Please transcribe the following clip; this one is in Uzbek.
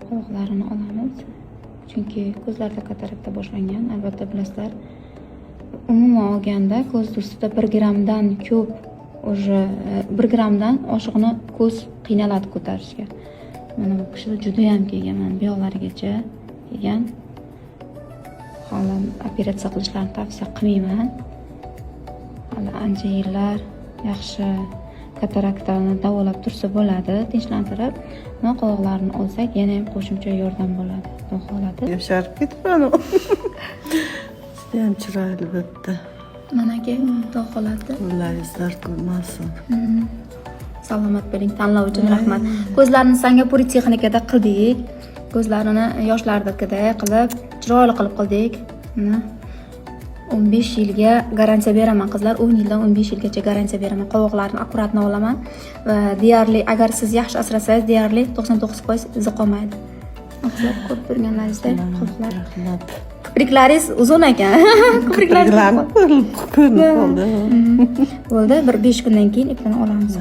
qovoqlarini olamiz. Chunki ko'zlarda katarakta boshlangan. Albatta bilasizlar, umuman olganda ko'z ustida 1 grammdan ko'p, уже 1 grammdan oshiqni ko'z qiynaladi ko'tarishga. Mana bu kishi juda ham kelgan, mana bu yoqlarigacha kelgan. Hali operatsiya qilishlarini tavsiya qilmayman. Hali ancha yillar yaxshi kataraktani davolab tursa bo'ladi, tinchlantirib. Mana qovoqlarini olsak, yana ham qo'shimcha yordam bo'ladi. Xudo xoladi. Yosharib ketibman. Juda ham chiroyli bo'pti. Mana aka, xudo xoladi. Qo'llaringiz dard ko'rmasin. Salomat bo'ling. Tanlov uchun rahmat. Ko'zlarini Singapur texnikada qildik. Ko'zlarini yoshlardagidek qilib, chiroyli qilib qildik. Mana 15 yilga garantiya beraman qizlar. 10 yildan 15 yilgacha garantiya beraman. Qovoqlarni akkuratni olaman va deyarli agar siz yaxshi asrasangiz, deyarli 99% izi qolmaydi. Qizlar ko'rib turganlaringizdek qovoqlar. Rahmat. Kipriklaringiz uzun ekan. Kipriklaringiz ko'rinib qoldi. bo'ldi. Bir 5 kundan keyin ipini olamiz.